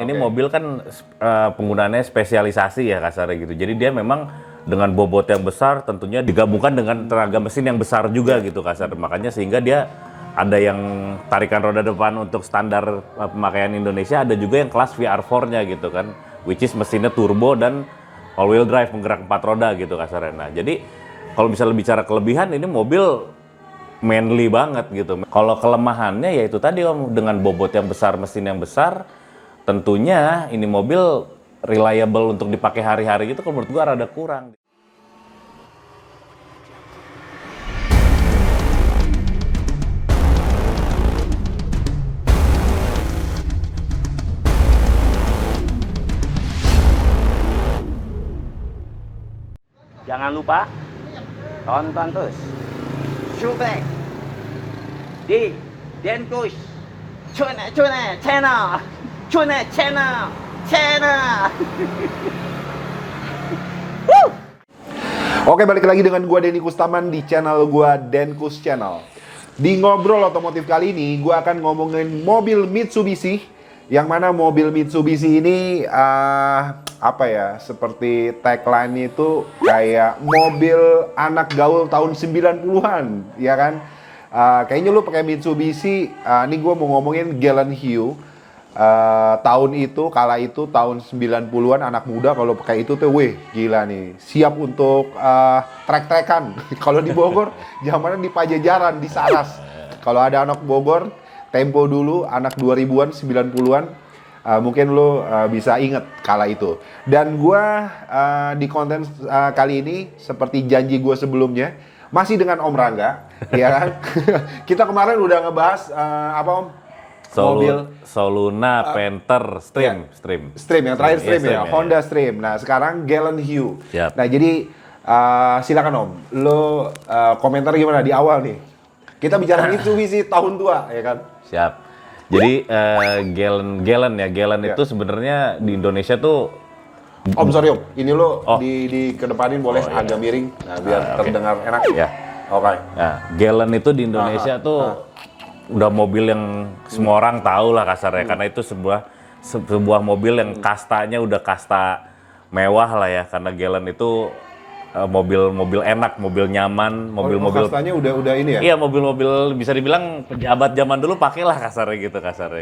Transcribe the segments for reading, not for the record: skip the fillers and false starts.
ini mobil kan penggunaannya spesialisasi ya kasarnya gitu. Jadi dia memang dengan bobot yang besar tentunya digabungkan dengan tenaga mesin yang besar juga gitu kasar. Makanya sehingga dia ada yang tarikan roda depan untuk standar pemakaian Indonesia, ada juga yang kelas VR4-nya gitu kan. Which is mesinnya turbo dan all wheel drive, penggerak 4 roda gitu kasarnya. Nah, jadi kalau misalnya bicara kelebihan, ini mobil manly banget gitu. Kalau kelemahannya ya itu tadi Om, dengan bobot yang besar, mesin yang besar, tentunya ini mobil reliable untuk dipakai hari-hari gitu kalau menurut gua rada kurang. Jangan lupa tonton terus Showback di Denkus Channel. Oke, balik lagi dengan gua Denny Kustaman di channel gua Denkus Channel. Di ngobrol otomotif kali ini gua akan ngomongin mobil Mitsubishi, yang mana mobil Mitsubishi ini seperti tagline itu kayak mobil anak gaul tahun 90-an, ya kan? Kayaknya lu pakai Mitsubishi, ini gue mau ngomongin Galant Hue. Tahun itu, kala itu tahun 90-an, anak muda kalau pakai itu tuh, weh gila nih, siap untuk trek-trekan. Kalau di Bogor, zamannya di Pajajaran, di Saras. Kalau ada anak Bogor, tempo dulu, anak 2000-an, 90-an, mungkin lo bisa inget kala itu. Dan gue di konten kali ini seperti janji gue sebelumnya masih dengan Om Rangga, ya kan? Kita kemarin udah ngebahas Om? Mobil Soluna, Panther, Stream yang terakhir Stream ya, Stream, Honda Stream. Nah sekarang Galant Hue. Yep. Nah jadi silakan Om, lo komentar gimana di awal nih? Kita bicara Mitsubishi tahun tua, ya kan? Siap. Jadi Galant itu sebenarnya di Indonesia tuh Sorry Om, ini lo di kedepanin boleh agak miring, nah biar terdengar enak. Ya. Oke. Nah, Galant itu di Indonesia tuh udah mobil yang semua orang tahu lah kasarnya, karena itu sebuah mobil yang kastanya udah kasta mewah lah ya, karena Galant itu mobil enak, mobil nyaman, mobil-mobil kastanya udah ini ya? Iya, mobil-mobil bisa dibilang pejabat zaman dulu pakailah kasarnya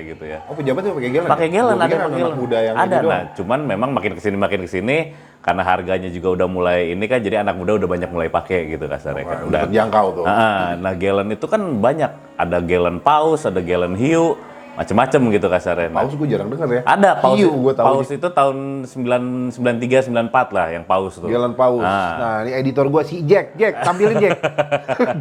gitu ya. Oh, pejabat tuh pakai Galant? Pakai Galant, ada anak muda yang ada. gitu Nah, cuman memang makin kesini karena harganya juga udah mulai ini kan, jadi anak muda udah banyak mulai pakai gitu kasarnya kan. Udah terjangkau tuh. Nah, Galant itu kan banyak, ada Galant Paus, ada Galant Hue, macem-macem gitu kasarnya. Paus gue jarang denger ya. Ada Paus. Gue tahu. Paus itu tahun 93 94 lah yang Paus tuh. Galant Paus. Nah, ini editor gue si Jack, tampilin Jack.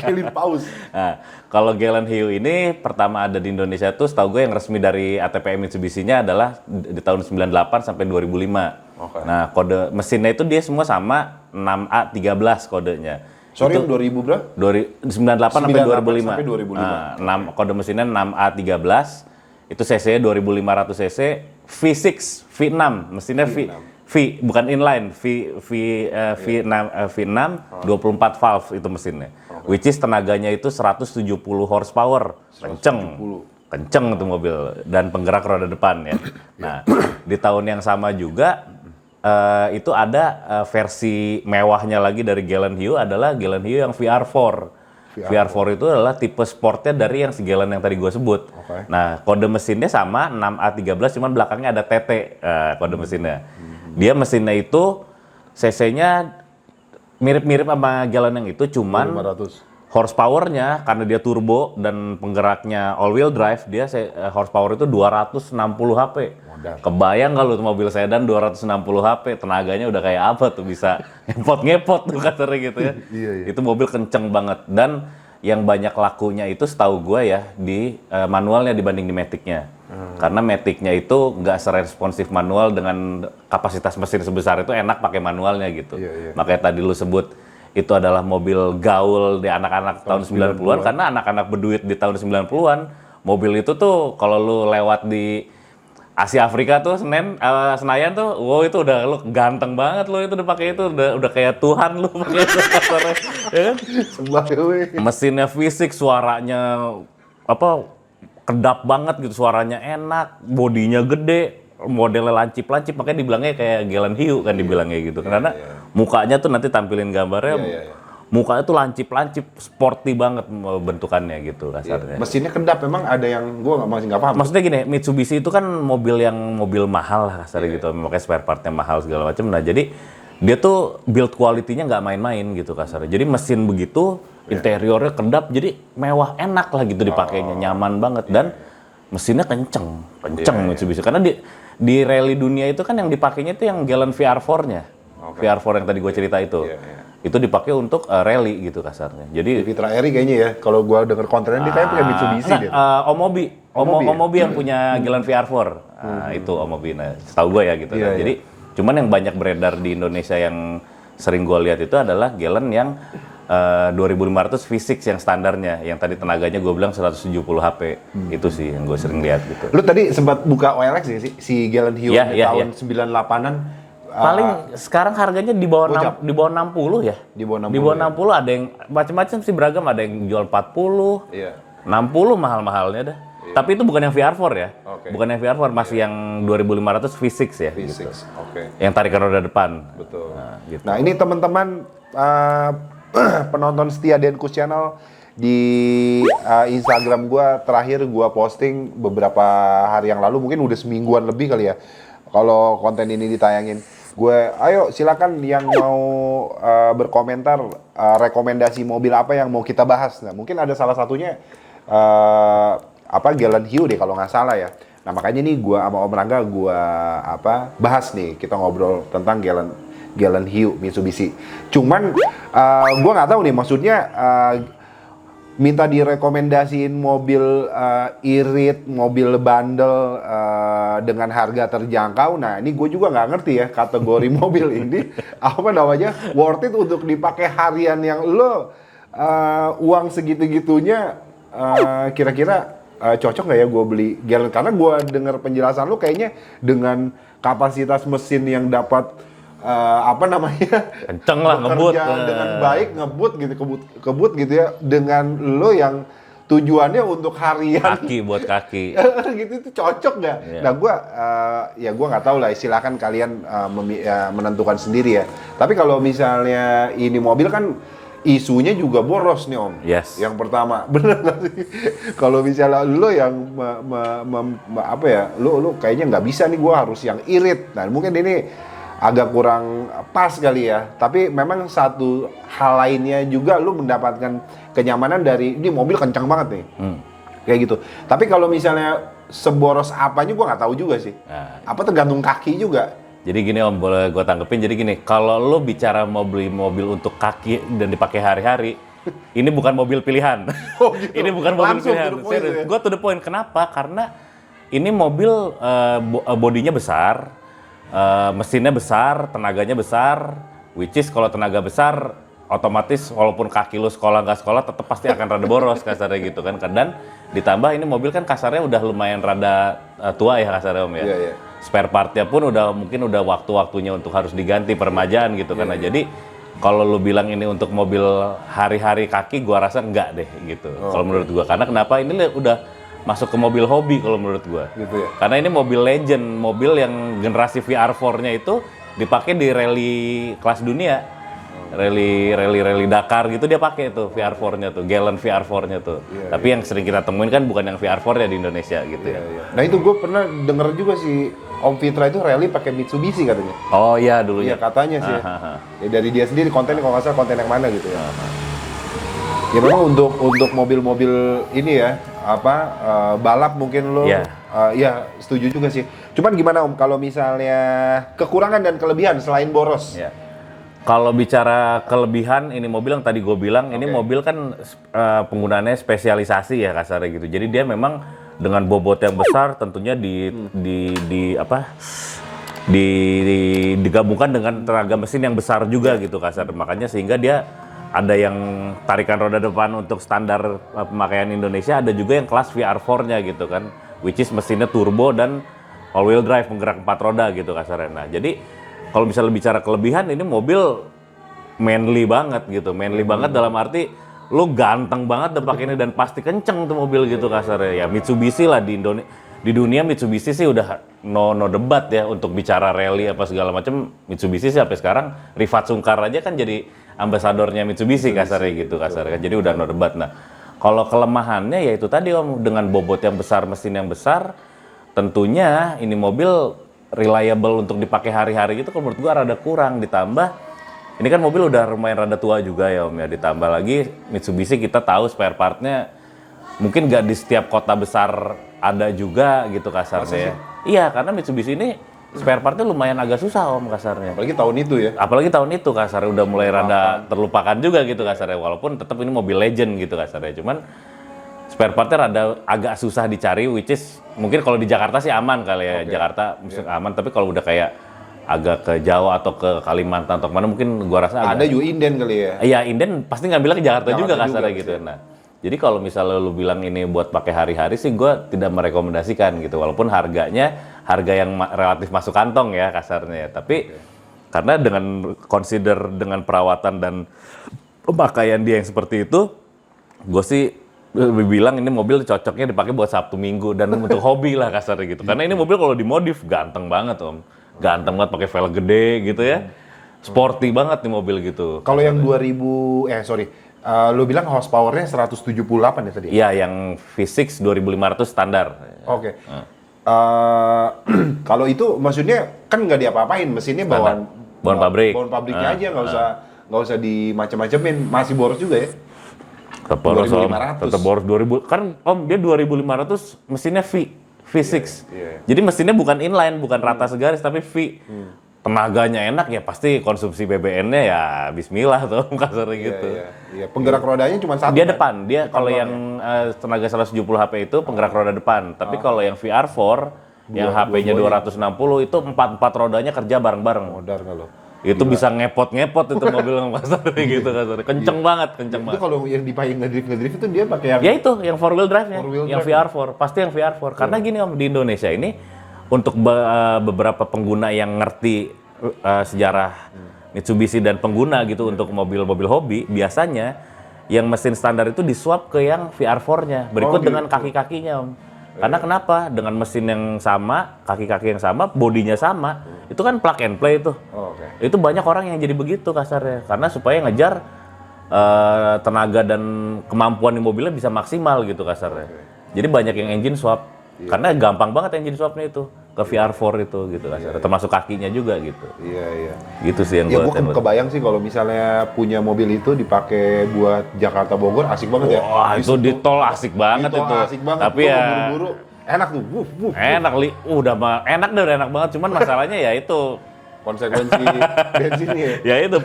Galant Paus. Nah, kalau Galant Hue ini pertama ada di Indonesia tuh, setahu gue yang resmi dari ATPM Mitsubishi-nya adalah di tahun 98 sampai 2005. Okay. Nah, kode mesinnya itu dia semua sama 6A13 kodenya. Sorry, itu 2000 berapa? 98 sampai 2005. Sampai 2005. Nah, kode mesinnya 6A13. Itu cc 2500 cc, V6, V6, mesinnya V bukan inline, V6, 24 valve itu mesinnya. Okay. Which is tenaganya itu 170 horsepower, kenceng itu mobil, dan penggerak roda depan ya. Nah, di tahun yang sama juga itu ada versi mewahnya lagi dari Galant Hue, adalah Galant Hue yang VR4. VR4 itu adalah tipe sportnya dari yang si Galant yang tadi gue sebut. Okay. Nah, kode mesinnya sama 6A13, cuman belakangnya ada TT kode mesinnya. Dia mesinnya itu cc-nya mirip-mirip sama Galant yang itu, cuman 500. Horsepower-nya karena dia turbo dan penggeraknya all wheel drive, dia horsepower itu 260 HP. Kebayang kalau mobil sedan 260 HP, tenaganya udah kayak apa tuh, bisa ngepot tuh katanya gitu ya. Iya. Itu mobil kenceng banget, dan yang banyak lakunya itu setahu gue ya di manualnya dibanding di Matic-nya. Karena Matic-nya itu nggak seresponsif manual, dengan kapasitas mesin sebesar itu enak pakai manualnya gitu. Iya. Makanya tadi lu sebut itu adalah mobil gaul di anak-anak tahun 90-an, karena anak-anak berduit di tahun 90-an, mobil itu tuh kalau lu lewat di Asia Afrika tuh Senayan tuh, wow itu udah lu ganteng banget lu itu udah pakai itu, udah kayak Tuhan lu pakai itu kasarnya, ya kan? Mesinnya V6, suaranya kedap banget gitu, suaranya enak, bodinya gede, modelnya lancip-lancip, makanya dibilangnya kayak Gelan Hiu kan dibilangnya gitu. Karena mukanya tuh nanti tampilin gambarnya, mukanya tuh lancip-lancip, sporty banget bentukannya gitu kasarnya. Mesinnya kedap, memang ada yang gue masih nggak paham. Maksudnya gini, Mitsubishi itu kan mobil mahal lah kasarnya gitu, makanya spare partnya mahal segala macam. Nah jadi dia tuh build quality-nya nggak main-main gitu kasarnya. Jadi mesin begitu, interiornya kedap, jadi mewah, enak lah gitu dipakainya, nyaman banget dan mesinnya kenceng Mitsubishi. Karena di rally dunia itu kan yang dipakainya itu yang Galant VR4-nya, VR4 yang tadi gue cerita itu. Itu dipakai untuk rally gitu kasarnya. Jadi Fitra Eri kayaknya ya, kalau gue denger kontennya dia kayaknya punya Mitsubishi dia. Omobi yang punya Galant VR4. Nah, itu Omobi. Nah, setahu gue ya gitu. Jadi cuman yang banyak beredar di Indonesia yang sering gue lihat itu adalah Galant yang 2500 V6 yang standarnya, yang tadi tenaganya gue bilang 170 HP. Itu sih yang gue sering lihat gitu. Lu tadi sempat buka OLX ya si Galant Hiu tahun 98-an. Paling sekarang harganya di bawah 60 ya. Di bawah 60. Di bawah 60 ada yang macam-macam sih, beragam, ada yang jual 40. 60 mahal-mahalnya dah. Tapi itu bukan yang VR4 ya. Bukan yang VR4, masih yang 2500 V6 ya. V6. Gitu. Yang tarikan roda depan. Betul. Gitu. Nah, ini teman-teman penonton setia Denkus Channel, di Instagram gua terakhir gua posting beberapa hari yang lalu, mungkin udah semingguan lebih kali ya. Kalau konten ini ditayangin, ayo silakan yang mau berkomentar rekomendasi mobil apa yang mau kita bahas. Nah, mungkin ada salah satunya Galant Hiu deh kalau nggak salah ya. Nah, makanya nih gua sama Om Rangga bahas nih, kita ngobrol tentang Galant Hiu Mitsubishi. Cuman gua nggak tahu nih, maksudnya minta direkomendasiin mobil irit, mobil bandel dengan harga terjangkau. Nah, ini gue juga nggak ngerti ya kategori mobil ini worth it untuk dipakai harian yang lo uang segitu-gitunya. Kira-kira cocok nggak ya gue beli Galant? Karena gue dengar penjelasan lo kayaknya dengan kapasitas mesin yang dapat kenceng lah, ngebut dengan baik, ngebut gitu ya, dengan lo yang tujuannya untuk harian buat kaki gitu, itu cocok nggak? Nah, gue nggak tahu lah, silakan kalian menentukan sendiri ya. Tapi kalau misalnya ini mobil kan isunya juga boros nih Om. Yang pertama, bener nggak sih? Kalau misalnya lo yang lo kayaknya nggak bisa nih, gue harus yang irit. Nah, mungkin ini agak kurang pas kali ya. Tapi memang satu hal lainnya juga, lu mendapatkan kenyamanan dari ini mobil kencang banget nih. Kayak gitu. Tapi kalau misalnya seboros apanya gua nggak tahu juga sih. Apa tergantung kaki juga. Jadi gini Om, boleh gue tanggepin. Jadi gini, kalau lu bicara mau beli mobil untuk kaki dan dipakai hari-hari, ini bukan mobil pilihan. Gitu. Ini bukan mobil pilihan. Ya? Gue to the point. Kenapa? Karena ini mobil bodinya besar, mesinnya besar, tenaganya besar, which is kalau tenaga besar, otomatis walaupun kaki lu sekolah nggak sekolah, tetap pasti akan rada boros kasarnya gitu kan. Dan ditambah ini mobil kan kasarnya udah lumayan rada tua ya kasarnya Om ya. Spare partnya pun mungkin udah waktu-waktunya untuk harus diganti, permajaan gitu kan. Jadi kalau lu bilang ini untuk mobil hari-hari kaki, gua rasa enggak deh gitu. Kalau menurut gua, karena kenapa, ini udah masuk ke mobil hobi kalau menurut gua. Gitu ya? Karena ini mobil legend, mobil yang generasi VR4-nya itu dipakai di rally kelas dunia. Rally Dakar gitu dia pakai tuh VR4-nya tuh, Galant VR4-nya tuh. Tapi yang sering kita temuin kan bukan yang VR4-nya di Indonesia gitu ya. Nah, itu gue pernah denger juga sih Om Fitra itu rally pakai Mitsubishi katanya. Oh iya dulunya. Iya katanya sih. Ya, dari dia sendiri kontennya kalau nggak salah konten yang mana gitu ya. Ya memang untuk mobil-mobil ini ya, balap mungkin lo, ya setuju juga sih. Cuman gimana Om, kalau misalnya kekurangan dan kelebihan selain boros? Kalau bicara kelebihan, ini mobil yang tadi gue bilang, ini mobil kan penggunaannya spesialisasi ya kasarnya gitu. Jadi dia memang dengan bobot yang besar, tentunya digabungkan dengan tenaga mesin yang besar juga gitu kasar. Makanya sehingga dia ada yang tarikan roda depan untuk standar pemakaian Indonesia, ada juga yang kelas VR4-nya gitu kan, which is mesinnya turbo dan all wheel drive, penggerak 4 roda gitu kasarnya. Nah, jadi kalau misalnya bicara kelebihan, ini mobil manly banget gitu. Manly banget dalam arti lu ganteng banget udah pakai ini dan pasti kenceng tuh mobil gitu kasarnya. Ya Mitsubishi lah di Indonesia. di dunia Mitsubishi sih udah no debat ya untuk bicara rally apa segala macam. Mitsubishi sih sampai sekarang Rifat Sungkar aja kan jadi ambasadornya Mitsubishi kasarnya gitu kasarnya kan. Jadi udah no debat. Nah, kalau kelemahannya ya itu tadi Om, dengan bobot yang besar, mesin yang besar, tentunya ini mobil reliable untuk dipakai hari-hari gitu kalau menurut gua rada kurang. Ditambah ini kan mobil udah lumayan rada tua juga ya Om ya, ditambah lagi Mitsubishi kita tahu spare partnya mungkin nggak di setiap kota besar ada juga gitu kasarnya ya. Iya, karena Mitsubishi ini spare partnya lumayan agak susah Om kasarnya. Apalagi tahun itu ya. Apalagi tahun itu kasarnya udah mulai rada terlupakan juga gitu kasarnya, walaupun tetap ini mobil legend gitu kasarnya. Cuman spare partnya rada agak susah dicari, which is mungkin kalau di Jakarta sih aman kali ya, Jakarta mungkin aman, tapi kalau udah kayak agak ke Jawa atau ke Kalimantan atau mana mungkin gua rasa Ada juga inden kali ya. Iya, inden pasti ngambilnya ke Jakarta juga kasarnya juga, gitu. Nah, jadi kalau misalnya lu bilang ini buat pakai hari-hari sih gua tidak merekomendasikan gitu, walaupun harganya harga yang relatif masuk kantong ya kasarnya. Tapi karena dengan consider dengan perawatan dan pemakaian dia yang seperti itu, gue sih lebih bilang ini mobil cocoknya dipakai buat Sabtu Minggu dan untuk hobi lah kasarnya gitu. Karena ini mobil kalau dimodif ganteng banget Om. Ganteng banget pakai velg gede gitu ya. Sporty banget nih mobil gitu. Kalau yang 2000 lu bilang horsepower-nya 178 ya tadi? Iya, yang V6 2500 standar. Oke. Kalau itu maksudnya kan nggak diapa-apain, mesinnya bawaan pabrik. Bawaan pabriknya aja, nggak usah dimacem-macemin, masih boros juga ya? Tetap boros Om, 2500. tetap boros 2000. Kan Om dia 2500 mesinnya V6. Iya. Jadi mesinnya bukan inline, bukan rata segaris tapi V. Tenaganya enak ya pasti konsumsi BBN-nya ya bismillah tuh kasarnya gitu. Iya. Penggerak rodanya cuma satu. Dia kan? depan, dia kalau yang tenaga 170 HP itu penggerak roda depan. Tapi kalau yang VR4 yang HP-nya 260 itu empat rodanya kerja bareng-bareng. Modar nggak lo? Itu bisa ngepot-ngepot itu mobil yang kasarnya gitu kasarnya. Kenceng banget. Itu kalau yang dipakai ngedrift itu dia pakai yang Ya itu yang 4 wheel drive-nya, yang drive. VR4, pasti yang VR4. Karena gini Om, di Indonesia ini untuk beberapa pengguna yang ngerti sejarah Mitsubishi dan pengguna gitu untuk mobil-mobil hobi, biasanya yang mesin standar itu disuap ke yang VR4-nya, berikut dengan kaki-kakinya Om. Karena kenapa? Dengan mesin yang sama, kaki-kaki yang sama, bodinya sama, itu kan plug and play itu. Itu banyak orang yang jadi begitu kasarnya, karena supaya ngejar tenaga dan kemampuan di mobilnya bisa maksimal gitu kasarnya. Jadi banyak yang engine swap, karena gampang banget engine swapnya itu ke VR4 itu gitu kasarnya, termasuk kakinya juga gitu. Iya. Gitu sih yang Ya gue gue kebayang sih kalau misalnya punya mobil itu dipakai buat Jakarta Bogor asik banget ya. Wah itu di tol asik banget itu. Asik banget. Tapi Gua ya buru-buru enak tuh. enak udah enak deh, udah enak banget. Cuman masalahnya ya itu Konsekuensi bensinnya. ya itu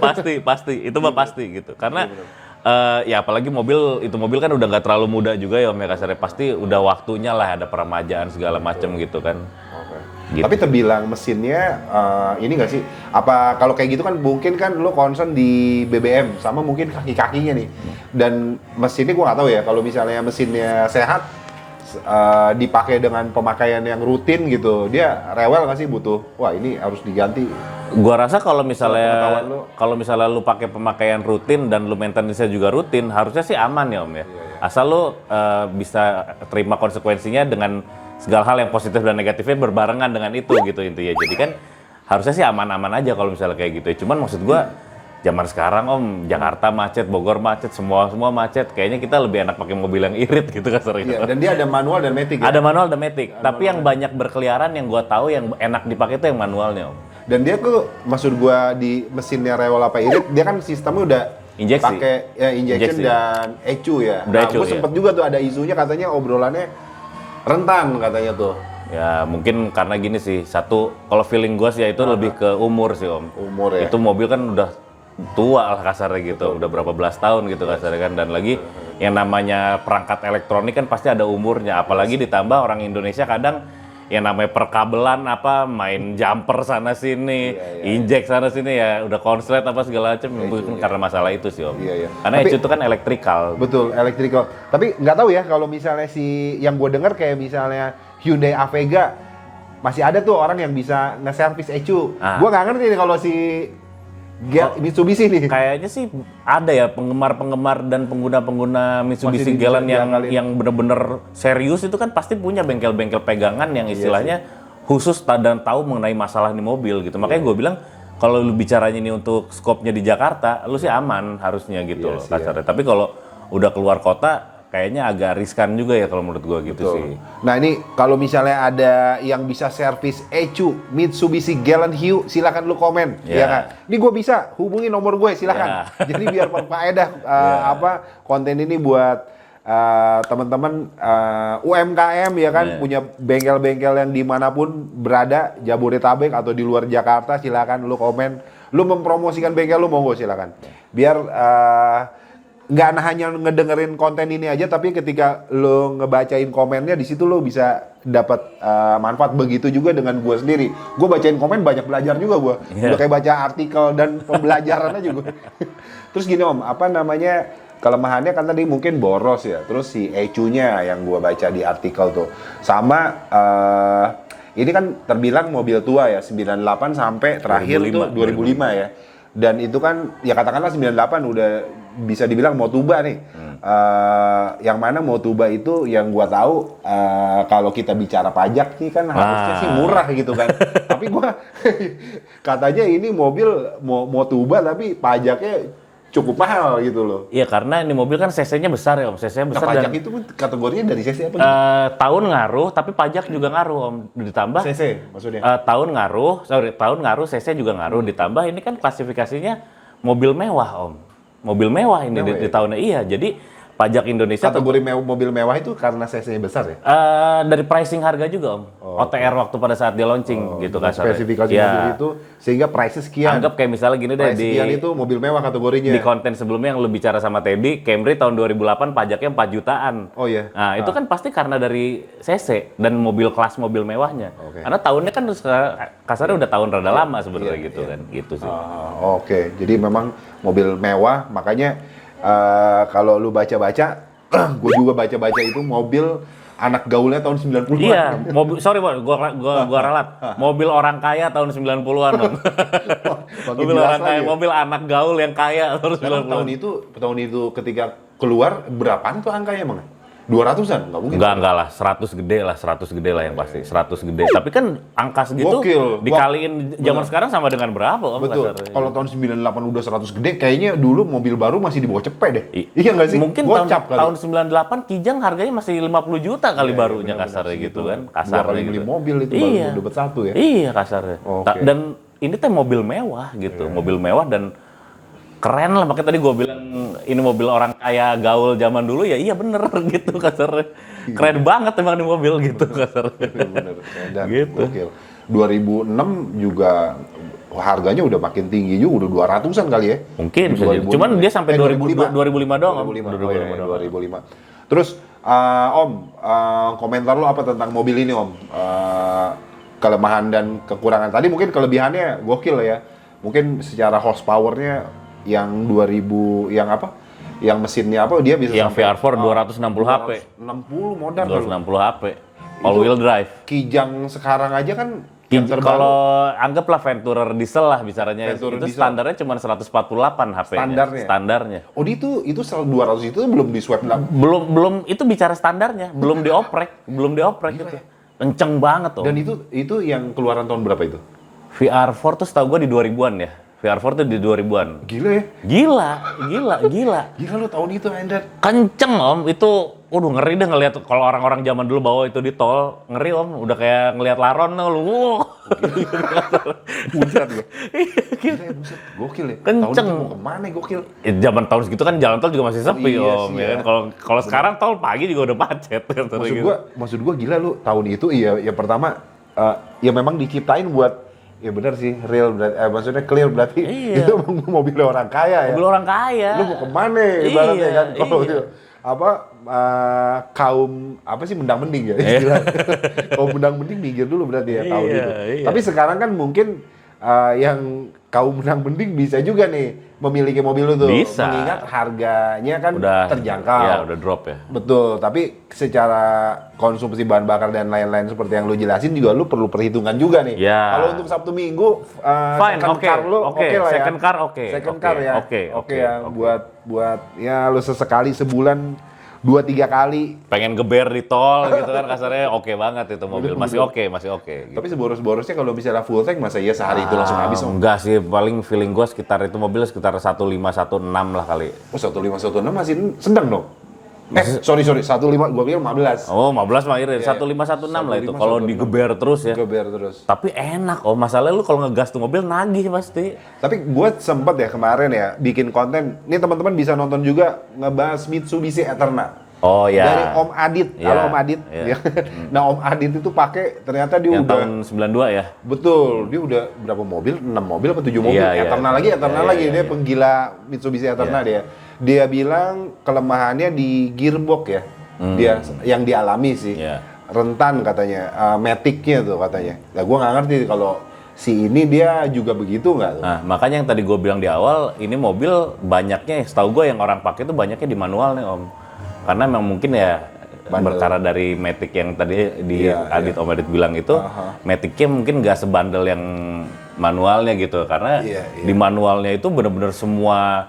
pasti itu mah pasti gitu. Karena ya apalagi itu mobil kan udah nggak terlalu muda juga ya Om ya kasarnya, pasti udah waktunya lah ada peremajaan segala macam gitu kan. Gitu. Tapi terbilang mesinnya ini nggak sih? Apa kalau kayak gitu kan mungkin kan lo concern di BBM sama mungkin kaki-kakinya nih. Dan mesinnya gua nggak tahu ya, kalau misalnya mesinnya sehat dipakai dengan pemakaian yang rutin gitu, dia rewel nggak sih, butuh wah ini harus diganti? Gua rasa kalau misalnya lu pakai pemakaian rutin dan lu maintenance-nya juga rutin, harusnya sih aman ya Om ya. Asal lu bisa terima konsekuensinya dengan segala hal yang positif dan negatifnya berbarengan dengan itu gitu intinya. Jadi kan harusnya sih aman-aman aja kalau misalnya kayak gitu. Cuman maksud gua zaman sekarang Om, Jakarta macet, Bogor macet, semua macet. Kayaknya kita lebih enak pakai mobil yang irit gitu kasarnya. Iya, dan dia ada manual dan matic ya? Ada manual dan matic. Tapi yang banyak berkeliaran yang gua tahu yang enak dipakai itu yang manualnya Om. Dan dia tuh maksud gua di mesinnya rewel apa irit, dia kan sistemnya udah Injeksi. pakai injection dan ECU ya. Nah, gua sempet juga tuh ada isunya katanya obrolannya rentan katanya tuh. Ya mungkin karena gini sih, satu kalau feeling gue sih ya itu lebih ke umur sih Om. Umur ya. Itu mobil kan udah tua lah kasarnya gitu, udah berapa belas tahun gitu kasarnya kan, dan lagi yang namanya perangkat elektronik kan pasti ada umurnya, apalagi ditambah orang Indonesia kadang yang namanya perkabelan apa main jumper sana sini, injek sana sini ya udah konslet apa segala macam, mungkin karena masalah itu sih Om. Karena Tapi, itu kan elektrikal. Betul, elektrikal. Tapi nggak tahu ya kalau misalnya yang gue dengar kayak misalnya Hyundai Avega masih ada tuh orang yang bisa nge-service ECU. Gue nggak ngerti nih kalau si Mitsubishi nih. Kayaknya sih ada ya penggemar-penggemar dan pengguna-pengguna Mitsubishi Galant yang bener-bener serius itu kan pasti punya bengkel-bengkel pegangan yang istilahnya khusus dan tahu mengenai masalah di mobil gitu. Makanya gue bilang kalau lu bicaranya ini untuk skopnya di Jakarta, lu sih aman harusnya gitu loh kasarnya. Tapi kalau udah keluar kota kayaknya agak riskan juga ya kalau menurut gua gitu sih. Nah ini kalau misalnya ada yang bisa servis ECU Mitsubishi Galant Hue, silakan lu komen, ya kan? Ini gua bisa hubungi nomor gue, silakan. Jadi biar berfaedah konten ini buat teman-teman UMKM ya kan, punya bengkel-bengkel yang dimanapun berada, Jabodetabek atau di luar Jakarta, silakan lu komen, lu mempromosikan bengkel lu monggo silakan. Biar nggak hanya ngedengerin konten ini aja, tapi ketika lo ngebacain komennya di situ lo bisa dapat manfaat. Begitu juga dengan gue sendiri, gue bacain komen banyak belajar juga gue. Udah kayak baca artikel dan pembelajarannya juga. Terus gini Om, apa namanya, kelemahannya kan tadi mungkin boros ya, terus si ECU-nya yang gue baca di artikel tuh sama ini kan terbilang mobil tua ya, 98 sampai terakhir 2005, tuh 2005 ya. Dan itu kan ya katakanlah 98 udah bisa dibilang Motuba nih. Yang mana Motuba itu yang gua tahu kalau kita bicara pajak sih kan harusnya sih murah gitu kan. Tapi gua katanya ini mobil Motuba tapi pajaknya cukup mahal gitu loh. Iya karena ini mobil kan cc-nya besar ya Om. Cc-nya besar pajak dan itu kategorinya dari cc apa gitu? Tahun ngaruh tapi pajak juga ngaruh Om. Ditambah cc maksudnya. Tahun ngaruh, cc juga ngaruh, ditambah ini kan klasifikasinya mobil mewah Om. Mobil mewah ini di tahunnya iya. Jadi pajak Indonesia kategori mobil mewah itu karena cc-nya besar ya? Dari pricing harga juga Om. OTR waktu pada saat dia launching gitu kan. Spesifikasi mobil itu sehingga price sekian. Anggap kayak misalnya gini deh di sekian itu mobil mewah kategorinya. Di konten sebelumnya yang lu bicara sama Teddy, Camry tahun 2008 pajaknya 4 jutaan. Oh iya. Nah, itu kan pasti karena dari CC dan kelas mobil mewahnya. Karena tahunnya kan kasarnya udah tahun rada lama sebenarnya gitu kan. Gitu sih. Oke. Jadi memang mobil mewah, makanya kalau lu baca-baca, gue juga baca-baca itu mobil anak gaulnya tahun 90-an. Iya, gua ralat. Mobil orang kaya tahun 90-an, Om. Mobil orang kaya, mobil anak gaul yang kaya tahun 90-an. Tahun itu ketika keluar berapaan tuh angkanya emang? 200-an? Nggak mungkin. Enggak lah, 100 gede lah yang pasti. 100 gede. Tapi kan angka segitu dikaliin zaman sekarang sama dengan berapa Om? Betul. Kalau tahun 98 udah 100 gede, kayaknya dulu mobil baru masih di bawah cepet deh. Iya nggak sih? Mungkin tahun 98 Kijang harganya masih 50 juta kali barunya kasarnya gitu kan. Kasarnya gitu. Beli mobil itu baru dapat satu ya? Iya kasarnya. Dan ini tuh mobil mewah gitu. Mobil mewah dan keren lah, makanya tadi gue bilang ini mobil orang kaya gaul zaman dulu ya iya bener gitu kasarnya. Keren banget emang di mobil gitu kasarnya. Bener, dan gitu. 2006 juga harganya udah makin tinggi juga, udah 200-an kali ya. Mungkin, cuman dia sampai 2005 doang. 2005. Terus Om, komentar lo apa tentang mobil ini Om? Kelemahan dan kekurangan. Tadi mungkin kelebihannya gokil ya. Mungkin secara horsepower-nya yang 2000 yang apa? Yang mesinnya apa dia bisa yang VR4 260 HP. 260 modal 260 HP. All wheel drive. Kijang sekarang aja kan kalau anggaplah Venturer diesel lah bicaranya itu diesel. Standarnya cuma 148 HP-nya. Standarnya. Oh, itu 200 itu belum di swap lah. Belum itu bicara standarnya, belum dioprek gitu. Kenceng banget tuh. Dan itu yang keluaran tahun berapa itu? VR4 tuh setahu gue di 2000-an ya. VR4 tuh di 2000-an. Gila ya? Gila. Gila lu tahun itu, Ender. Kenceng Om, itu ngeri deh ngelihat kalau orang-orang zaman dulu bawa itu di tol, ngeri Om, udah kayak ngelihat laron lu. Hujan loh. Iya, buset, gokil ya. Kenceng. Tahun itu mau kemana gokil? Zaman tahun segitu kan jalan tol juga masih sepi Om, ya kan. Kalau sekarang tol pagi juga udah macet. Maksud gua gila lu tahun itu iya yang pertama ya memang diciptain buat ya benar sih, real berarti, maksudnya clear berarti itu mobil orang kaya ya. Mobil orang kaya. Lu mau kemana ibaratnya kan? Kalau kaum apa sih mendang-mending ya istilah. Kaum mendang-mending minggir dulu berarti ya tahun itu. Tapi sekarang kan mungkin yang kaum menang mending bisa juga nih memiliki mobil lu tuh. Bisa. Mengingat harganya kan Udah terjangkau. Ya, udah drop ya. Betul, tapi secara konsumsi bahan bakar dan lain-lain seperti yang lu jelasin juga lu perlu perhitungan juga nih. Ya. Kalau untuk Sabtu Minggu Fine, second oke, car lu oke. oke lah ya. Second car oke, Second oke, car ya. oke, ya oke. buat ya lu sesekali sebulan 2-3 kali. Pengen geber di tol gitu kan kasarnya, oke banget itu mobil. Masih oke gitu. Tapi seboros-borosnya kalau misalnya full tank masa iya sehari itu langsung habis Om? Enggak sih, paling feeling gue sekitar itu mobil sekitar 1516 lah kali. Oh 1516 masih sedang dong? Sorry 15, gua pikir 15. Oh, 15 mah irit, Iya, 1516 lah itu 1516. kalau digeber terus ya. Geber terus. Tapi enak, masalahnya lu kalau ngegas tuh mobil nagih pasti. Tapi gue sempet ya kemarin ya bikin konten. Ini teman-teman bisa nonton juga ngebahas Mitsubishi Eterna. Oh ya. Dari Om Adit. Ya, Halo Om Adit. ya. Nah Om Adit itu pakai ternyata dia Yang udah tahun 92 ya. betul. Dia udah berapa mobil? 6 mobil atau 7 mobil? Iya, iya. Eterna lagi, Eterna Iya, lagi. iya, Dia iya. penggila Mitsubishi Eterna dia. Dia bilang kelemahannya di gearbox ya. Dia yang dialami sih. Iya. Rentan katanya, matic-nya tuh katanya. Nah gue nggak ngerti kalau si ini dia juga begitu nggak tuh? Nah, makanya yang tadi gue bilang di awal, ini mobil banyaknya, setahu gue yang orang pakai itu banyaknya di manual nih Om. Karena memang mungkin ya Bandel. berkara dari Matic yang tadi di Iya, Adit Om Adit bilang itu, Matic-nya mungkin nggak sebandel yang manualnya gitu. Karena Iya, iya. di manualnya itu benar-benar semua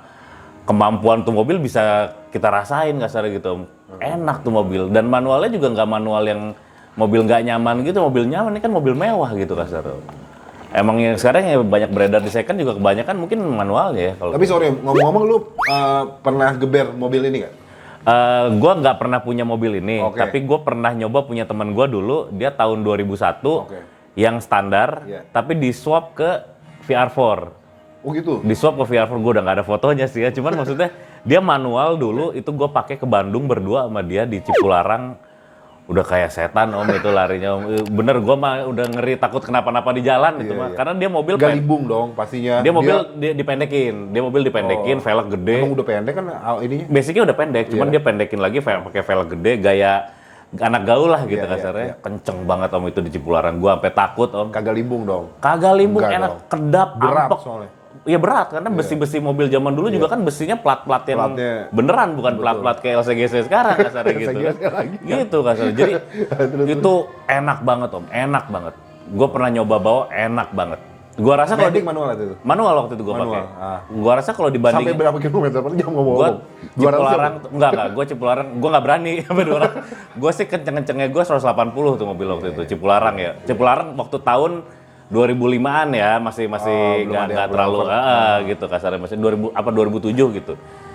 kemampuan tuh mobil bisa kita rasain kasarnya gitu Om. Enak tuh mobil, dan manualnya juga nggak manual yang mobil nggak nyaman gitu, mobil nyaman, ini kan mobil mewah gitu kasarnya. Emang yang sekarang yang banyak beredar di second juga kebanyakan mungkin manualnya ya. Kalau Tapi sorry, ngomong-ngomong lu pernah geber mobil ini nggak? gue nggak pernah punya mobil ini, Oke. tapi gue pernah nyoba punya teman gue dulu, dia tahun 2001 Oke. yang standar, Iya. tapi di swap ke VR4. Oh gitu? Di swap ke VR4 gue udah nggak ada fotonya sih ya, cuman maksudnya dia manual dulu, itu gue pakai ke Bandung berdua sama dia di Cipularang. Udah kayak setan Om itu larinya Om. Bener, gue mah udah ngeri takut kenapa-napa di jalan itu Iya, mah. iya. Karena dia mobil Galibung dong pastinya. dia mobil dipendekin, velg gede. Emang udah pendek kan ininya? Basicnya udah pendek, cuman Iya. dia pendekin lagi pakai velg gede, gaya anak gaul lah gitu Iya, kasarnya. iya. Kenceng banget Om itu di Cipularang, gua sampai takut Om. Kagak limbung dong. Kagak limbung, Enggak enak, dong. kedap, Berat ampek. soalnya. Iya berat, karena besi-besi mobil zaman dulu juga kan besinya plat-plat yang Platnya- beneran, bukan plat-plat kayak LCGC sekarang kasarnya gitu kan. LCGC lagi. Gitu kasarnya. Jadi itu enak banget Om, enak banget. Gue pernah nyoba bawa, enak banget. Gua rasa kalau Matic manual itu. manual waktu itu gue Manual, pakai. ah. Gua rasa kalau dibanding Sampai berapa kilometer per jam ngomong? gue Cipularang, gue Cipularang, gue nggak berani sampai 200. Gue sih kenceng-kencengnya gue 180 tuh mobil waktu itu, Cipularang ya. Cipularang waktu tahun 2005-an ya, masih belum ada nggak yang terlalu flyover. gitu kasarnya, masih 2007 gitu.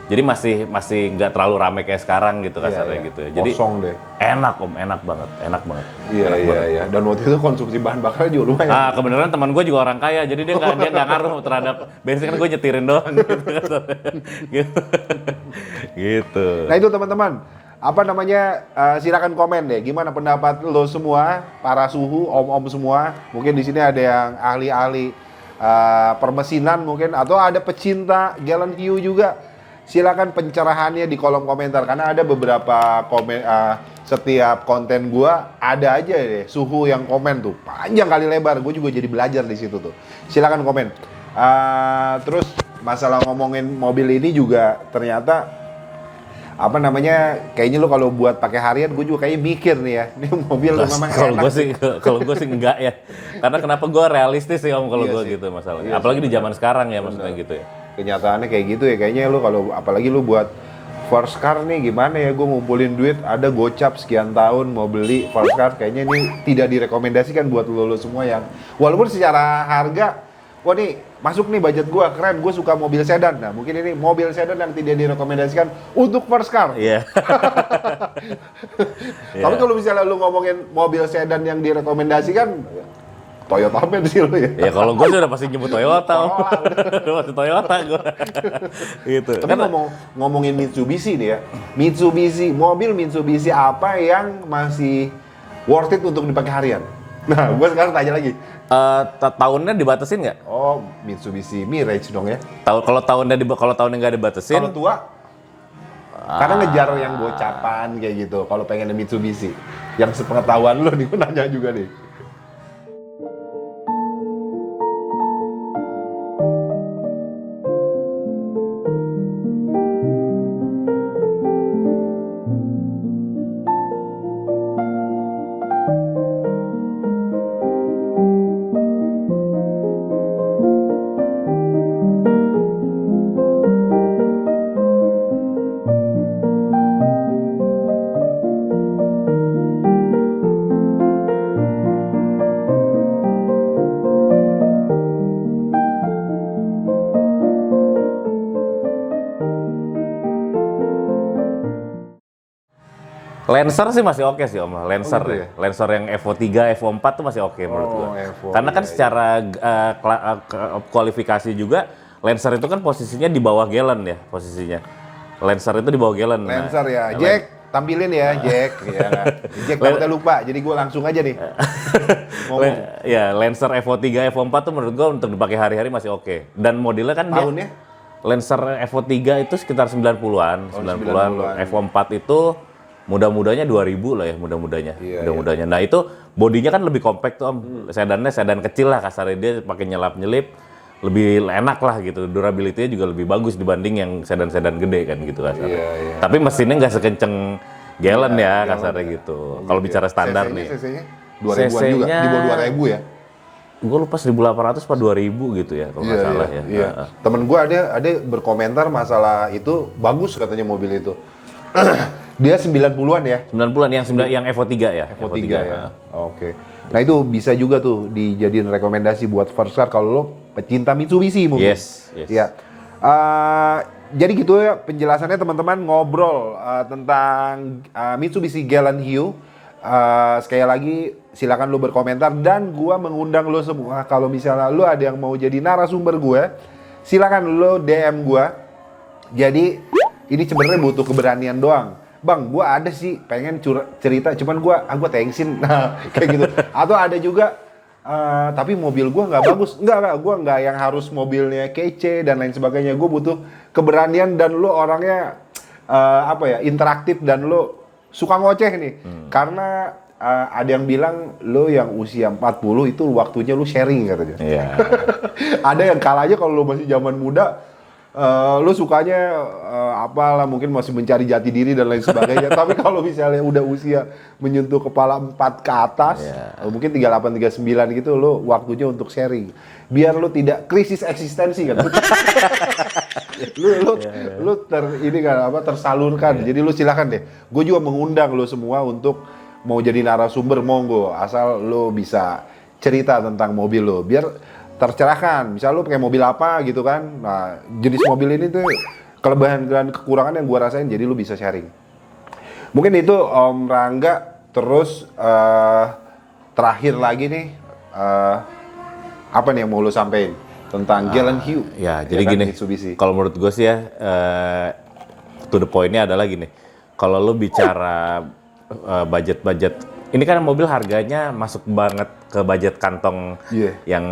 Jadi masih nggak terlalu rame kayak sekarang gitu kasarnya Iya, gitu. Jadi kosong deh. enak Om, enak banget. Iya. Dan waktu itu konsumsi bahan bakar juga lumayan. Ah, kebenaran teman gue juga orang kaya, jadi dia nggak ngaruh terhadap bensin, kan gue nyetirin doang gitu. gitu. Gitu. Nah itu teman-teman, apa namanya, silakan komen deh, gimana pendapat lo semua, para suhu, om-om semua. Mungkin di sini ada yang ahli-ahli permesinan mungkin, atau ada pecinta Gallant Hue juga. Silakan pencerahannya di kolom komentar, karena ada beberapa komen, setiap konten gua ada aja deh suhu yang komen tuh, panjang kali lebar. Gue juga jadi belajar di situ tuh. Silakan komen. Terus masalah ngomongin mobil ini juga ternyata apa namanya, kayaknya lo kalau buat pakai harian, gue juga kayaknya mikir nih ya, ini mobil memang Kalau gue sih enggak ya, karena kenapa gue realistis sih Om kalau Iya gue sih. gitu masalahnya, Iya apalagi sih, di zaman sekarang ya maksudnya gitu ya. kenyataannya kayak gitu ya. Kayaknya lu kalau apalagi lu buat first car nih, gimana ya, gue ngumpulin duit, ada gocap sekian tahun mau beli first car, kayaknya ini tidak direkomendasikan buat lu semua yang walaupun secara harga, wah nih masuk nih budget gue, keren, gue suka mobil sedan. Nah mungkin ini mobil sedan yang tidak direkomendasikan untuk first car. Iya. Tapi kalau misalnya lu ngomongin mobil sedan yang direkomendasikan, Toyota Ben sih lu ya. Ya kalau gue sih udah pasti nyebut Toyota Om. Udah pasti Toyota gue. Gitu. Tapi ngomongin Mitsubishi nih ya, mobil Mitsubishi apa yang masih worth it untuk dipakai harian? Nah, gue sekarang tanya lagi. Tahunnya dibatasin nggak? Oh, Mitsubishi Mirage dong ya. Kalau tahunnya nggak dibatasin, Kalau tua, karena ngejar yang gocapan kayak gitu. Kalau pengen Mitsubishi, yang sepengetahuan lo nih, gue nanya juga nih. Lancer sih masih oke sih Om. Lancer gitu ya. ya? Lancer yang Evo 3, Evo 4 tuh masih oke menurut gua. Evo, Karena kan iya, secara kualifikasi juga Lancer itu kan posisinya di bawah Galen ya posisinya. Lancer itu di bawah Galen. Lancer ya. Jack, tampilin ya Jack. Ya, Jack takutnya lupa, jadi gue langsung aja nih. ngomong. Ya, Lancer Evo 3, Evo 4 tuh menurut gua untuk dipakai hari-hari masih oke. Dan modelnya kan Tahunnya? Lancer Evo 3 itu sekitar 90-an, 90-an. 90-an. Evo 4 itu mudah-mudahnya 2000 lah ya, mudah-mudahnya. Iya, Mudah-mudahnya. Nah, itu bodinya kan lebih compact tuh Om. Sedannya sedan kecil lah kasarnya, dia pakai nyelap-nyelip lebih enak lah gitu. Durability-nya juga lebih bagus dibanding yang sedan-sedan gede kan gitu kasarnya. Iya. Tapi mesinnya nggak sekenceng Galen ya kasarnya gitu. Kalau bicara standar nih. CC-nya 2000-an juga, di bawah 2000 ya? Gue lupa 1.800 apa 2.000 gitu ya kalau nggak salah ya. Iya. Temen gue ada berkomentar masalah itu, bagus katanya mobil itu. Dia 90-an ya? 90-an yang Evo 3 ya. Evo 3 ya. Oke. Nah itu bisa juga tuh dijadiin rekomendasi buat first car kalau lo pecinta Mitsubishi mungkin. Yes. Ya. Jadi gitu ya penjelasannya teman-teman, ngobrol tentang Mitsubishi Galant Hue. Sekali lagi silakan lu berkomentar dan gua mengundang lu semua kalau misalnya lu ada yang mau jadi narasumber gue, silakan lu DM gua. Jadi ini sebenarnya butuh keberanian doang. Bang, gua ada sih pengen cerita, cuman gua thanksin. Nah, kayak gitu. Atau ada juga tapi mobil gua nggak bagus. Enggak, gua nggak yang harus mobilnya kece dan lain sebagainya. Gua butuh keberanian dan lu orangnya interaktif dan lu suka ngoceh nih. Karena ada yang bilang lo yang usia 40 itu waktunya lu sharing katanya. Iya. Ada yang kalanya kalau lo masih zaman muda lo sukanya apalah mungkin masih mencari jati diri dan lain sebagainya. Tapi kalau misalnya udah usia menyentuh kepala 4 ke atas, mungkin 38 39 gitu lo waktunya untuk sharing. Biar lo tidak krisis eksistensi kan. lu tersalurkan. Jadi lu silakan deh. Gue juga mengundang lu semua untuk mau jadi narasumber, monggo, asal lu bisa cerita tentang mobil lu biar tercerahkan. Misal lu pakai mobil apa gitu kan. Nah, jenis mobil ini tuh kelebihan dan kekurangan yang gue rasain, jadi lu bisa sharing. Mungkin itu Om Rangga. Terus terakhir lagi nih apa nih yang mau lu sampein tentang Galant Hue? Ya, jadi gini. Kalau menurut gue sih ya, to the point-nya adalah gini. Kalau lu bicara budget, ini kan mobil harganya masuk banget ke budget kantong yang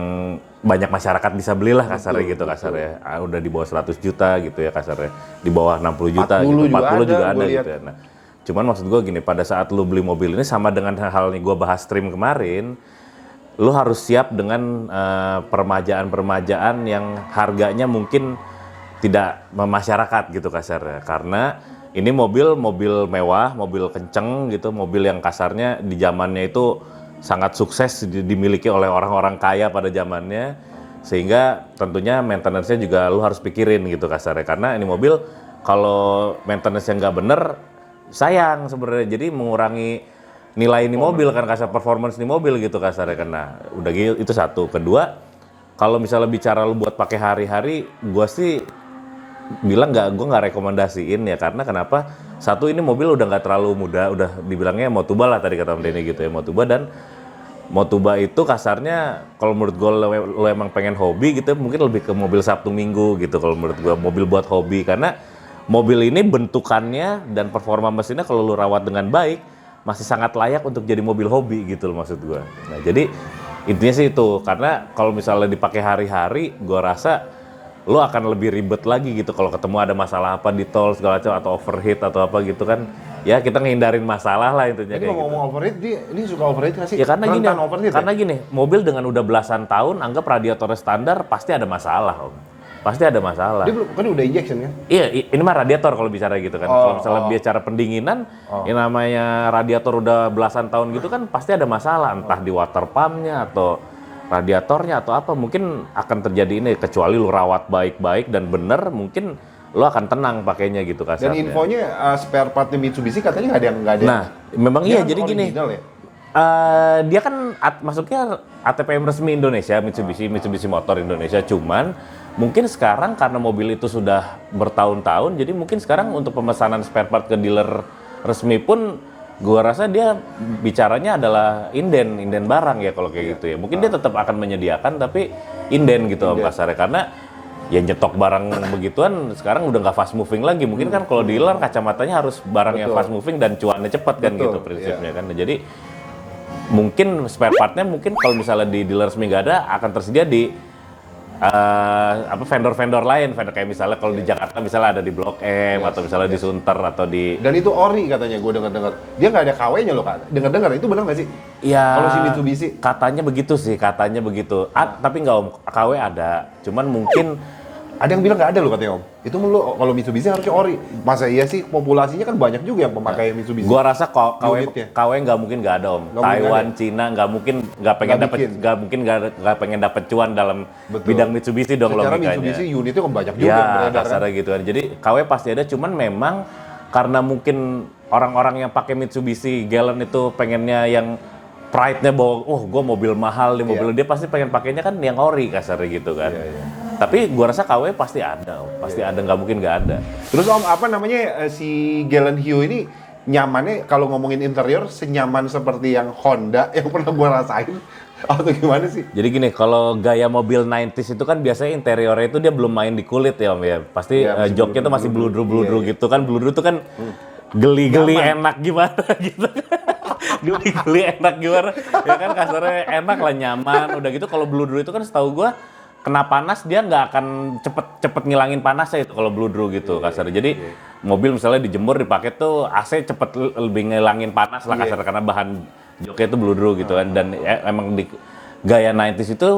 banyak masyarakat bisa belilah kasarnya gitu kasarnya. Udah di bawah 100 juta gitu ya kasarnya. Di bawah 60 juta 40 gitu. 40 juga ada lihat. gitu ya. Nah, cuman maksud gue gini, pada saat lu beli mobil ini sama dengan hal yang gue bahas stream kemarin, lu harus siap dengan permajaan-permajaan yang harganya mungkin tidak memasyarakat gitu kasarnya. Karena ini mobil mewah, mobil kenceng gitu, mobil yang kasarnya di zamannya itu sangat sukses dimiliki oleh orang-orang kaya pada zamannya, sehingga tentunya maintenance-nya juga lu harus pikirin gitu kasarnya. Karena ini mobil kalau maintenance-nya nggak bener, sayang sebenarnya. Jadi mengurangi nilai ini mobil kan, kasar performance ini mobil gitu kasarnya. Karena udah gitu, itu satu. Kedua, kalau misalnya bicara lu buat pakai hari-hari, gua sih bilang gue nggak rekomendasiin ya. Karena kenapa? Satu, ini mobil udah nggak terlalu muda, udah dibilangnya Motuba lah tadi kata Om Denny gitu ya, Motuba. Dan Motuba itu kasarnya kalau menurut gue lo emang pengen hobi gitu, mungkin lebih ke mobil Sabtu Minggu gitu kalau menurut gue, mobil buat hobi. Karena mobil ini bentukannya dan performa mesinnya kalau lo rawat dengan baik masih sangat layak untuk jadi mobil hobi gitu loh maksud gue. Nah, jadi intinya sih itu, karena kalau misalnya dipakai hari-hari, gue rasa lo akan lebih ribet lagi gitu kalau ketemu ada masalah apa di tol segala macam atau overheat atau apa gitu kan. Ya kita ngehindarin masalah lah intinya. Jadi ngomong gitu. Overheat, ini suka overheat nggak sih? Ya karena gini, karena gini, mobil dengan udah belasan tahun, anggap radiatornya standar, pasti ada masalah Om. Pasti ada masalah. Dia belum, kan udah injection kan? Iya, ini mah radiator kalau bicara gitu kan. Kalau misalnya bicara pendinginan, yang namanya radiator udah belasan tahun gitu kan pasti ada masalah, entah di water pumpnya atau radiatornya atau apa. Mungkin akan terjadi ini, kecuali lu rawat baik-baik dan bener, mungkin lu akan tenang pakainya gitu kasarnya. Dan infonya spare partnya Mitsubishi katanya nggak ada. Nah, memang iya, jadi gini. Ya? Dia kan masuknya ATPM resmi Indonesia, Mitsubishi Motor Indonesia. Cuman mungkin sekarang karena mobil itu sudah bertahun-tahun, jadi mungkin sekarang untuk pemesanan spare part ke dealer resmi pun gua rasa dia bicaranya adalah inden barang ya kalau kayak gitu ya. Mungkin dia tetap akan menyediakan tapi inden gitu om kasarnya, karena ya nyetok barang begituan sekarang udah nggak fast moving lagi. Mungkin kan kalau dealer kacamatanya harus barang yang fast moving dan cuannya cepat kan gitu prinsipnya kan. Jadi mungkin spare partnya mungkin kalau misalnya di dealer resmi nggak ada, akan tersedia di vendor-vendor lain, vendor kayak misalnya kalau di Jakarta misalnya ada di Blok M atau misalnya di Sunter atau di. Dan itu ori katanya, gue dengar. Dia nggak ada KW-nya loh kak. Dengar itu benar nggak sih? Ya, kalau si Mitsubishi katanya begitu. Tapi nggak om, KW ada. Cuman mungkin ada yang bilang nggak ada loh katanya om. Itu lo kalau Mitsubishi harusnya ori. Masa iya sih, populasinya kan banyak juga yang pemakai Mitsubishi. Gua rasa Unitnya. KW nggak mungkin nggak ada om. Nggak mungkin Taiwan, ada. Cina nggak mungkin nggak pengen dapat cuan dalam bidang Mitsubishi dong Secara logikanya. Mitsubishi unitnya kan banyak juga yang Ya beredar, kan? kasarnya gitu kan. Jadi KW pasti ada, cuman memang karena mungkin orang-orang yang pakai Mitsubishi Galant itu pengennya yang pride-nya bahwa gue mobil mahal nih mobil dia pasti pengen pakainya kan yang ori kasarnya gitu kan. Tapi gua rasa KW pasti ada, ada, nggak mungkin nggak ada. Terus om, apa namanya si Galant Hue ini nyamannya kalau ngomongin interior senyaman seperti yang Honda yang pernah gua rasain atau gimana sih? Jadi gini, kalau gaya mobil 90s itu kan biasanya interiornya itu dia belum main di kulit ya om ya. Pasti joknya tuh masih bludru gitu kan. Bludru tuh kan geli-geli enak gimana gitu. Geli-geli enak gimana. Ya kan kasarnya enak lah, nyaman. Udah gitu kalau bludru itu kan setahu gua kena panas dia nggak akan cepet ngilangin panasnya itu kalau bludru gitu kasarnya. Jadi mobil misalnya dijemur dipakai tuh AC cepet lebih ngilangin panas lah kasarnya karena bahan joknya itu bludru gitu kan. Dan emang di gaya 90s itu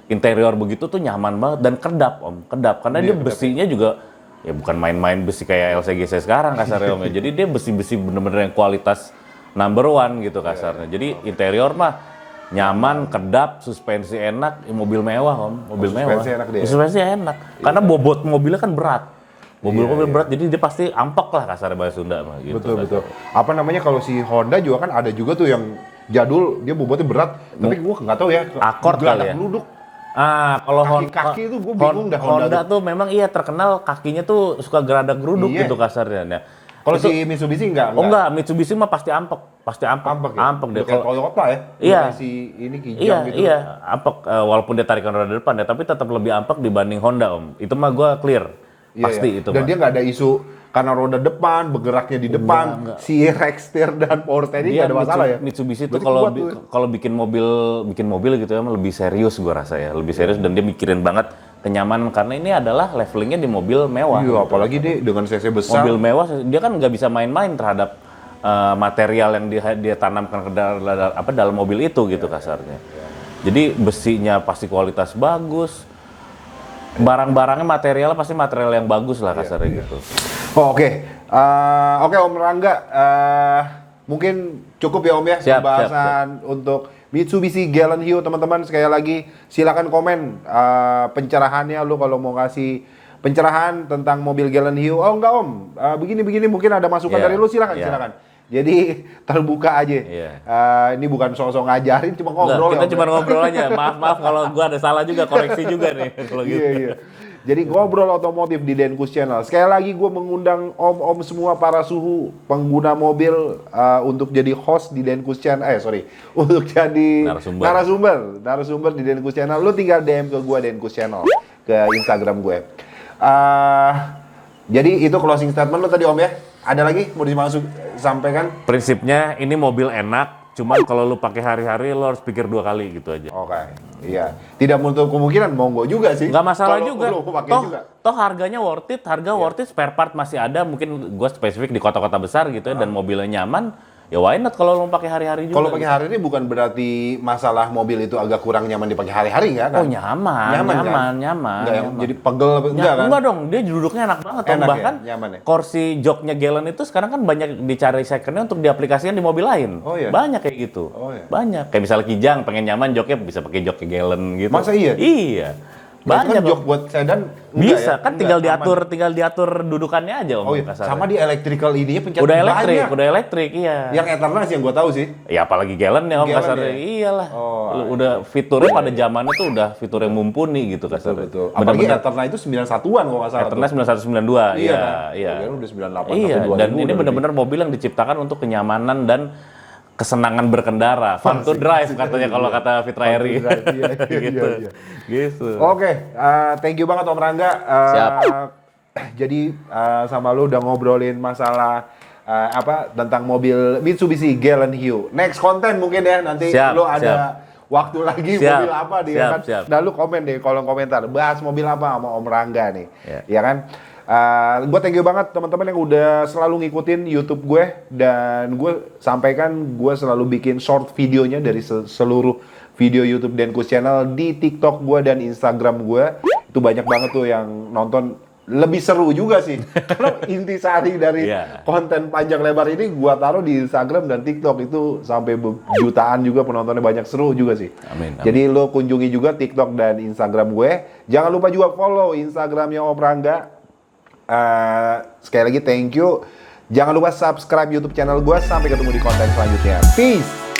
interior begitu tuh nyaman banget dan kedap om, karena dia besinya juga ya bukan main-main besi kayak LCGC sekarang kasarnya om ya. Jadi dia besi-besi bener-bener yang kualitas number one gitu kasarnya. Jadi interior mah nyaman, kedap, suspensi enak, mobil mewah om, mobil mewah. Suspensi enak dia. Suspensi enak, karena bobot mobilnya kan berat. Mobil berat, jadi dia pasti ampek lah kasarnya bahasa Sunda mah gitu. Betul. Apa namanya kalau si Honda juga kan ada juga tuh yang jadul, dia bobotnya berat. Tapi gua nggak tahu ya. Accord kali ya. Geluduk. Kalau Kaki itu gua bingung dah Honda tuh memang terkenal kakinya tuh suka geradak geruduk gitu kasarnya. Nah, kalau si Mitsubishi enggak. Oh enggak, Mitsubishi mah pasti ampek Ya? Ampek deh. Kalau Toyota ya. Iya. Si ini Kijang gitu. Iya, ampek walaupun dia tarikan roda depan ya, tapi tetap lebih ampek dibanding Honda om. Itu mah gua clear. Pasti itu. Dan dia nggak ada isu karena roda depan, bergeraknya di depan, si rack steer dan power steering nggak ada masalah ya. Mitsubishi itu kalau bikin mobil gitu ya lebih serius gua rasa ya, lebih serius dan dia mikirin banget kenyamanan karena ini adalah levelingnya di mobil mewah. Iya, apalagi dia dengan cc besar. Mobil mewah dia kan nggak bisa main-main terhadap material yang dia tanamkan ke dalam mobil itu gitu kasarnya. Jadi besinya pasti kualitas bagus. Barang-barangnya materialnya pasti material yang bagus lah kasarnya gitu. Oke, Om Rangga, mungkin cukup ya Om ya pembahasan untuk Mitsubishi Galant Hue teman-teman. Sekali lagi silakan komen pencerahannya, lu kalau mau kasih pencerahan tentang mobil Galant Hue. Oh enggak Om, begini mungkin ada masukan dari lu, silakan. Jadi terbuka aja. Ini bukan sosok ngajarin, cuma ngobrol. Kita cuma ngobrol aja. Maaf kalau gua ada salah juga, koreksi juga nih kalau gitu. Iya. Jadi ngobrol otomotif di Denkus Channel. Sekali lagi gue mengundang om-om semua para suhu pengguna mobil untuk jadi host di Denkus Channel. Untuk jadi narasumber di Denkus Channel. Lu tinggal DM ke gue Denkus Channel ke Instagram gue. Jadi itu closing statement lu tadi Om ya. Ada lagi mau sampaikan? Prinsipnya ini mobil enak, cuman kalau lu pakai hari-hari lu harus pikir 2 kali gitu aja. Oke. Iya. Tidak menutup kemungkinan monggo juga sih. Nggak masalah kalo juga. Toh harganya worth it, worth it, spare part masih ada. Mungkin gua spesifik di kota-kota besar gitu ya dan mobilnya nyaman. Ya why not kalau lu pakai hari-hari juga. Kalau pakai hari ini bukan berarti masalah mobil itu agak kurang nyaman dipakai hari-hari nggak kan? Oh nyaman. Nggak yang jadi pegel enggak kan? Enggak dong, dia duduknya enak banget. Bahkan kursi joknya Galant itu sekarang kan banyak dicari secondnya untuk diaplikasikan di mobil lain. Oh, iya? Banyak kayak gitu. Oh, iya? Banyak. Kayak misalnya Kijang pengen nyaman joknya bisa pakai joknya Galant gitu. Masa iya? Iya. Banyak, jok buat sedan enggak Bisa ya? kan Enggak, tinggal diatur dudukannya aja Om. aman. Oh iya, kasarnya. sama di electrical ininya pencet udah banyak. elektrik iya. Yang Eternal sih yang gua tahu sih. Ya apalagi Galen ya Om Galen kasarnya. ya? Iyalah. Oh, Udah fiturnya pada zamannya tuh udah fitur yang mumpuni gitu kasarnya. Betul. Apalagi Bener-bener Eternal itu 91-an kalau nggak salah. Eternal 9192. Iya, kan? Iya. Kira udah 98 Iya, sampai 2000 dan ini udah benar-benar mobil yang diciptakan untuk kenyamanan dan kesenangan berkendara, fun to drive katanya kalau kata Fitra Eri. Gitu. Gitu. Oke, thank you banget Om Rangga. Siap. Jadi sama lu udah ngobrolin masalah tentang mobil Mitsubishi Galen Hue. Next konten mungkin ya nanti Siap, lu ada waktu lagi Siap, mobil apa dia siap, kan. siap. Nah lu komen deh kolom komentar bahas mobil apa sama Om Rangga nih. Ya kan? Gue thank you banget teman-teman yang udah selalu ngikutin YouTube gue dan gue sampaikan gue selalu bikin short videonya dari seluruh video YouTube Denkus Channel di TikTok gue dan Instagram gue. Itu banyak banget tuh yang nonton, lebih seru juga sih. Karena intisari dari konten panjang lebar ini gue taruh di Instagram dan TikTok itu sampai jutaan juga penontonnya, banyak, seru juga sih. Amin. Jadi lo kunjungi juga TikTok dan Instagram gue. Jangan lupa juga follow Instagramnya Om Rangga. Sekali lagi thank you. Jangan lupa subscribe YouTube channel gue. Sampai ketemu di konten selanjutnya. Peace.